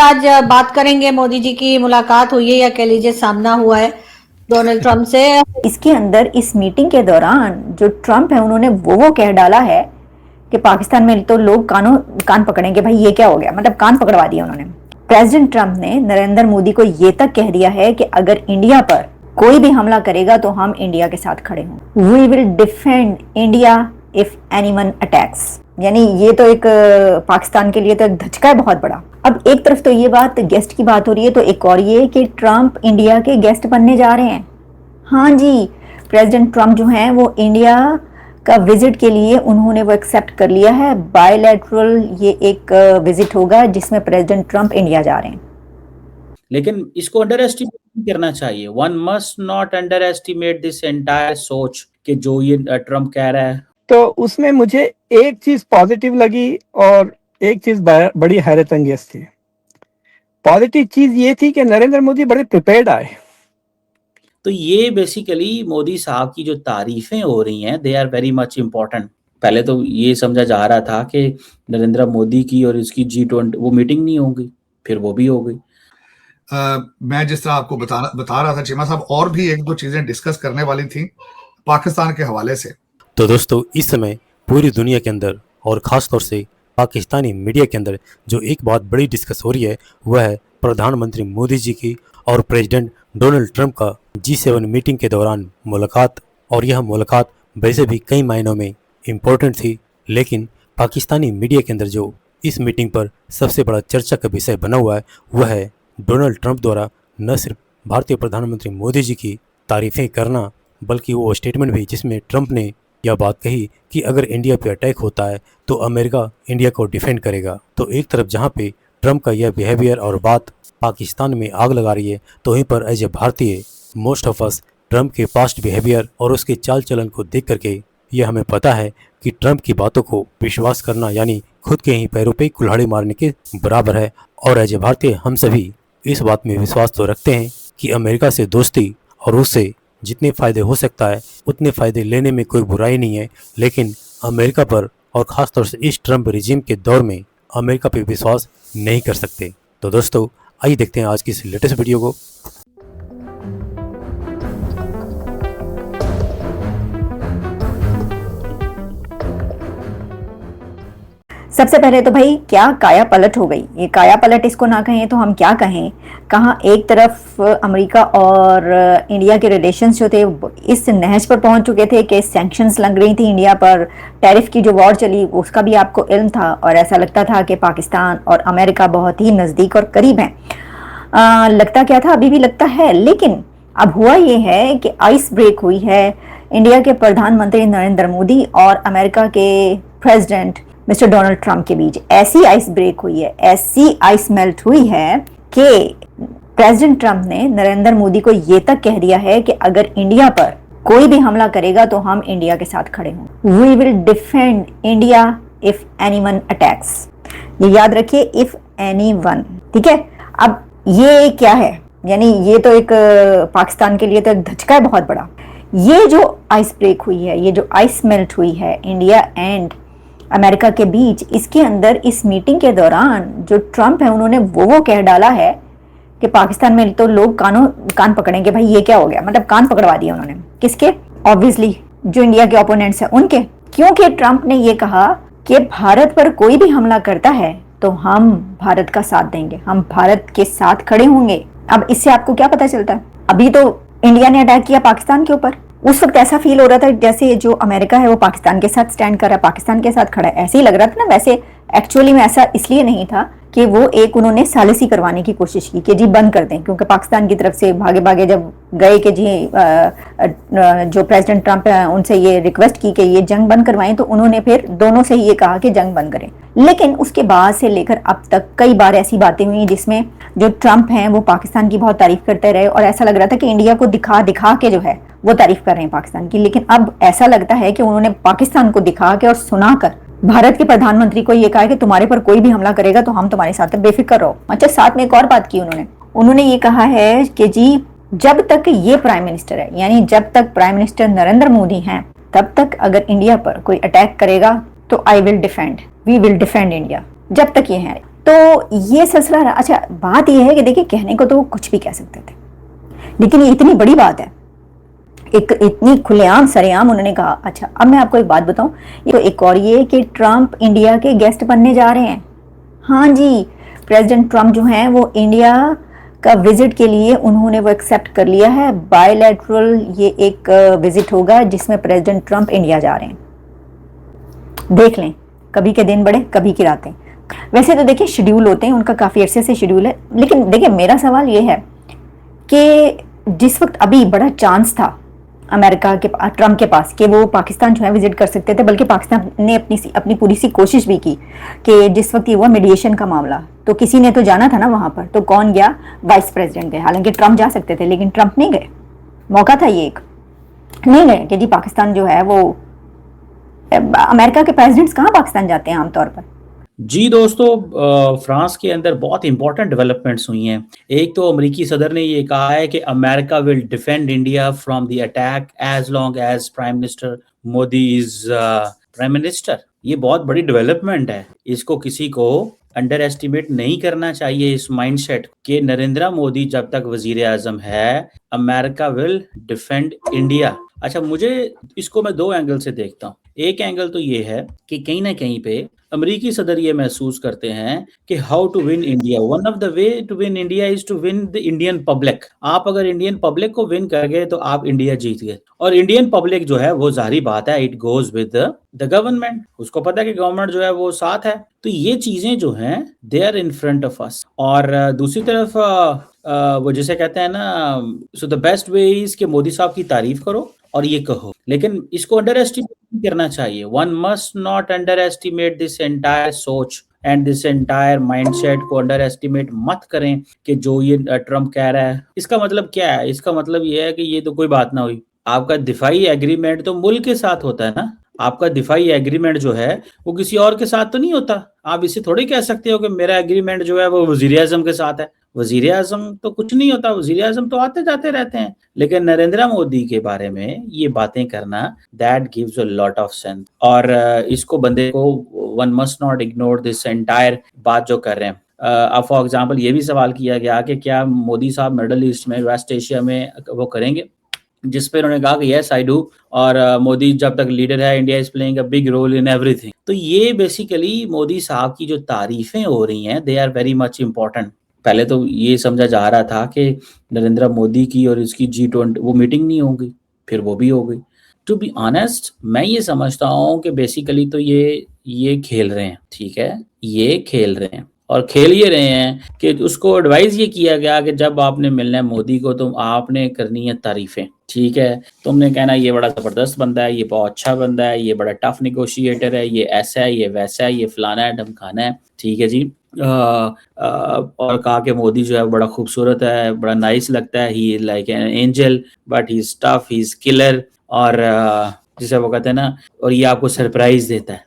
आज बात करेंगे। मोदी जी की मुलाकात हुई है या कह लीजिए सामना हुआ है डोनाल्ड ट्रंप से। इसके अंदर इस मीटिंग के दौरान जो ट्रंप है उन्होंने वो कह डाला है कि पाकिस्तान में तो लोग कान पकड़ेंगे। भाई ये क्या हो गया, मतलब कान पकड़वा दिया उन्होंने। प्रेसिडेंट ट्रंप ने नरेंद्र मोदी को ये तक कह दिया है कि अगर इंडिया पर कोई भी हमला करेगा तो हम इंडिया के साथ खड़े हों। We will defend India if anyone attacks. यानी ये तो एक पाकिस्तान के लिए तो एक धचका है बहुत बड़ा। अब एक तरफ तो ये बात गेस्ट की बात हो रही है, तो एक और ये कि ट्रंप इंडिया के गेस्ट बनने जा रहे हैं। हाँ जी, प्रेसिडेंट ट्रंप जो हैं वो इंडिया का विजिट के लिए उन्होंने वो एक्सेप्ट कर लिया है। बायलैटरल ये एक विजिट होगा जिसमें प्रेसिडेंट ट्रंप इंडिया जा रहे हैं। लेकिन इसको अंडर एस्टिमेट नहीं करना चाहिए। One must not under estimate this entire सोच कि जो ये ट्रंप कह रहा है। तो उसमें मुझे एक चीज पॉजिटिव लगी और एक चीज बड़ी हैरत अंगेज थी। पॉजिटिव चीज ये थी कि नरेंद्र मोदी बड़े प्रिपेयर्ड आए। तो ये बेसिकली मोदी साहब की जो तारीफें हो रही हैं, they are very much important. पहले तो ये समझा जा रहा था कि नरेंद्र मोदी की और इसकी G20 वो मीटिंग नहीं होगी, फिर वो भी हो गई। मैं जिस तरह आपको बता रहा था चीमा साहब, और भी एक दो चीजें डिस्कस करने वाली थी पाकिस्तान के हवाले से। तो दोस्तों, इस समय पूरी दुनिया के अंदर और ख़ास तौर से पाकिस्तानी मीडिया के अंदर जो एक बात बड़ी डिस्कस हो रही है वह है प्रधानमंत्री मोदी जी की और प्रेसिडेंट डोनाल्ड ट्रंप का G7 मीटिंग के दौरान मुलाकात। और यह मुलाकात वैसे भी कई मायनों में इम्पोर्टेंट थी, लेकिन पाकिस्तानी मीडिया के अंदर जो इस मीटिंग पर सबसे बड़ा चर्चा का विषय बना हुआ है वह है डोनाल्ड ट्रंप द्वारा न सिर्फ भारतीय प्रधानमंत्री मोदी जी की तारीफ़ें करना, बल्कि वो स्टेटमेंट भी जिसमें ट्रंप ने यह बात कही कि अगर इंडिया पे अटैक होता है तो अमेरिका इंडिया को डिफेंड करेगा। तो एक तरफ जहाँ पे ट्रंप का यह बिहेवियर और बात पाकिस्तान में आग लगा रही है, तो वहीं पर एज ए भारतीय मोस्ट ऑफ अस ट्रंप के पास्ट बिहेवियर और उसके चाल चलन को देख करके यह हमें पता है कि ट्रंप की बातों को विश्वास करना यानी खुद के ही पैरों पे कुल्हाड़ी मारने के बराबर है। और एज ए भारतीय हम सभी इस बात में विश्वास तो रखते हैं कि अमेरिका से दोस्ती और उससे जितने फ़ायदे हो सकता है उतने फ़ायदे लेने में कोई बुराई नहीं है, लेकिन अमेरिका पर और ख़ास तौर से इस ट्रंप रिजीम के दौर में अमेरिका पे विश्वास नहीं कर सकते। तो दोस्तों, आइए देखते हैं आज की इस लेटेस्ट वीडियो को। सबसे पहले तो भाई क्या काया पलट हो गई। ये काया पलट इसको ना कहें तो हम क्या कहें। कहाँ एक तरफ अमेरिका और इंडिया के रिलेशंस जो थे इस नहज पर पहुंच चुके थे कि सैंक्शंस लग रही थी इंडिया पर, टैरिफ की जो वॉर चली उसका भी आपको इल्म था, और ऐसा लगता था कि पाकिस्तान और अमेरिका बहुत ही नज़दीक और करीब हैं। लगता क्या था, अभी भी लगता है, लेकिन अब हुआ ये है कि आइस ब्रेक हुई है इंडिया के प्रधानमंत्री नरेंद्र मोदी और अमेरिका के प्रेसिडेंट मिस्टर डोनाल्ड ट्रंप के बीच। ऐसी आइस ब्रेक हुई है, ऐसी आइस मेल्ट हुई है कि प्रेसिडेंट ट्रंप ने नरेंद्र मोदी को ये तक कह दिया है कि अगर इंडिया पर कोई भी हमला करेगा तो हम इंडिया के साथ खड़े हों। We will defend India if anyone attacks. ये याद रखिए, इफ एनीवन, ठीक है। अब ये क्या है, यानी ये तो एक पाकिस्तान के लिए तो एक धचका है बहुत बड़ा। ये जो आइस ब्रेक हुई है, ये जो आइस मेल्ट हुई है इंडिया एंड अमेरिका के बीच, इसके अंदर इस मीटिंग के दौरान जो ट्रंप है उन्होंने वो कह डाला है कि पाकिस्तान में तो लोग कान पकड़ेंगे। भाई ये क्या हो गया, मतलब कान पकड़वा दिया उन्होंने। किसके? ऑब्वियसली जो इंडिया के ओपोनेंट्स हैं उनके। क्योंकि ट्रंप ने ये कहा कि भारत पर कोई भी हमला करता है तो हम भारत का साथ देंगे, हम भारत के साथ खड़े होंगे। अब इससे आपको क्या पता चलता है, अभी तो इंडिया ने अटैक किया पाकिस्तान के ऊपर, उस वक्त ऐसा फील हो रहा था जैसे जो अमेरिका है वो पाकिस्तान के साथ स्टैंड कर रहा है, पाकिस्तान के साथ खड़ा है, ऐसे ही लग रहा था ना। वैसे एक्चुअली में ऐसा इसलिए नहीं था कि वो एक उन्होंने सालिसी करवाने की कोशिश की कि जी बंद कर दें, क्योंकि पाकिस्तान की तरफ से भागे भागे जब गए कि जी जो प्रेसिडेंट ट्रंप है उनसे ये रिक्वेस्ट की कि ये जंग बंद करवाएं, तो उन्होंने फिर दोनों से ये कहा कि जंग बंद करें। लेकिन उसके बाद से लेकर अब तक कई बार ऐसी बातें हुई जिसमें जो ट्रंप हैं वो पाकिस्तान की बहुत तारीफ करते रहे और ऐसा लग रहा था कि इंडिया को दिखा दिखा के जो है वो तारीफ कर रहे हैं पाकिस्तान की। लेकिन अब ऐसा लगता है कि उन्होंने पाकिस्तान को दिखा के और सुनाकर भारत के प्रधानमंत्री को ये कहा कि तुम्हारे पर कोई भी हमला करेगा तो हम तुम्हारे साथ बेफिक्र रहो। अच्छा, साथ में एक और बात की उन्होंने ये कहा है कि जी जब तक ये प्राइम मिनिस्टर है, यानी जब तक प्राइम मिनिस्टर नरेंद्र मोदी हैं, तब तक अगर इंडिया पर कोई अटैक करेगा तो I will defend, we will defend India, जब तक ये है। तो ये सिलसिला रहा। अच्छा, बात ये है कि देखिए, कहने को तो वो कुछ भी कह सकते थे, लेकिन ये इतनी बड़ी बात है, एक इतनी खुलेआम सरेआम उन्होंने कहा। अच्छा, अब मैं आपको एक बात बताऊं, ये तो एक और ये कि ट्रंप इंडिया के गेस्ट बनने जा रहे हैं। हाँ जी, प्रेसिडेंट ट्रंप जो हैं वो इंडिया का विजिट के लिए उन्होंने वो एक्सेप्ट कर लिया है। बायलैटरल ये एक विजिट होगा जिसमें प्रेसिडेंट ट्रंप इंडिया जा रहे हैं। देख लें, कभी के दिन बड़े कभी की रातें। वैसे तो देखिए शेड्यूल होते हैं, उनका काफ़ी अरसे से शेड्यूल है, लेकिन देखिए मेरा सवाल ये है कि जिस वक्त अभी बड़ा चांस था अमेरिका के ट्रंप के पास कि वो पाकिस्तान जो है विजिट कर सकते थे, बल्कि पाकिस्तान ने अपनी पूरी सी कोशिश भी की कि जिस वक्त ये हुआ मीडिएशन का मामला, तो किसी ने तो जाना था ना वहाँ पर, तो कौन गया? वाइस प्रेसिडेंट गए। हालांकि ट्रंप जा सकते थे, लेकिन ट्रंप नहीं गए। मौका था ये एक, नहीं गए कि जी पाकिस्तान जो है वो, अमेरिका के प्रेसिडेंट्स कहाँ पाकिस्तान जाते हैं आमतौर पर। जी दोस्तों, फ्रांस के अंदर बहुत इंपॉर्टेंट डेवलपमेंट्स हुई हैं। एक तो अमेरिकी सदर ने ये कहा है कि America will defend India from the attack as long as prime minister Modi is prime minister. ये बहुत बड़ी डेवलपमेंट है, इसको किसी को अंडर एस्टिमेट नहीं करना चाहिए। इस माइंडसेट के नरेंद्र मोदी जब तक वजीर आजम है, अमेरिका विल डिफेंड इंडिया। अच्छा, मुझे इसको मैं दो एंगल से देखता हूँ। एक एंगल तो ये है कि कहीं ना कहीं पे अमेरिकी सदर ये महसूस करते हैं कि how to win India, one of the way to win India is to win the Indian public. आप अगर इंडियन पब्लिक को विन कर गए तो आप इंडिया जीत गए। और इंडियन पब्लिक जो है वो जाहिर बात है, it goes with the government, उसको पता है कि गवर्नमेंट जो है वो साथ है। तो ये चीजें जो हैं they are in front of us. और दूसरी तरफ वो जिसे कहते हैं ना, so the best way is कि मोदी साहब की तारीफ करो और ये कहो, लेकिन इसको अंडर एस्टिमेट नहीं करना चाहिए। One must not under estimate this entire सोच एंड दिस एंटायर माइंडसेट को अंडर एस्टिमेट मत करें कि जो ये ट्रम्प कह रहा है इसका मतलब क्या है। इसका मतलब ये है कि ये तो कोई बात ना हुई। आपका दिफाई एग्रीमेंट तो मुल्क के साथ होता है ना, आपका दिफाई एग्रीमेंट जो है वो किसी और के साथ तो नहीं होता। आप इसे थोड़ी कह सकते हो कि मेरा एग्रीमेंट जो है वो वजीर आजम के साथ है। वजीर आजम तो कुछ नहीं होता, वजीर आजम तो आते जाते रहते हैं। लेकिन नरेंद्र मोदी के बारे में ये बातें करना, that gives a lot of sense. और इसको बंदे को one must not ignore this entire बात जो कर रहे हैं। अब फॉर एग्जाम्पल ये भी सवाल किया गया कि क्या मोदी साहब मिडल ईस्ट में, वेस्ट एशिया में वो करेंगे, जिस पे उन्होंने कहा कि यस आई डू, और मोदी जब तक लीडर है India is playing a big role in everything. तो ये बेसिकली मोदी साहब की जो तारीफें हो रही हैं they are very much important. पहले तो ये समझा जा रहा था कि नरेंद्र मोदी की और इसकी G20 वो मीटिंग नहीं होगी, फिर वो भी हो गई। टू बी ऑनेस्ट मैं ये समझता हूँ कि बेसिकली तो ये खेल रहे हैं, ठीक है, ये खेल रहे हैं और खेल ये रहे हैं कि उसको एडवाइस ये किया गया कि जब आपने मिलना है मोदी को तो आपने करनी है तारीफें, ठीक है। तुमने कहना ये बड़ा ज़बरदस्त बंदा है, ये बहुत अच्छा बंदा है, ये बड़ा टफ निगोशिएटर है, ये ऐसा है, ये वैसा है, ये फलाना है ढमकाना है, ठीक है जी। और कहा कि मोदी जो है बड़ा खूबसूरत है, बड़ा नाइस लगता है, he is like an angel but he is tough, he is killer, और जिसे वो कहते हैं ना, और ये आपको सरप्राइज देता है।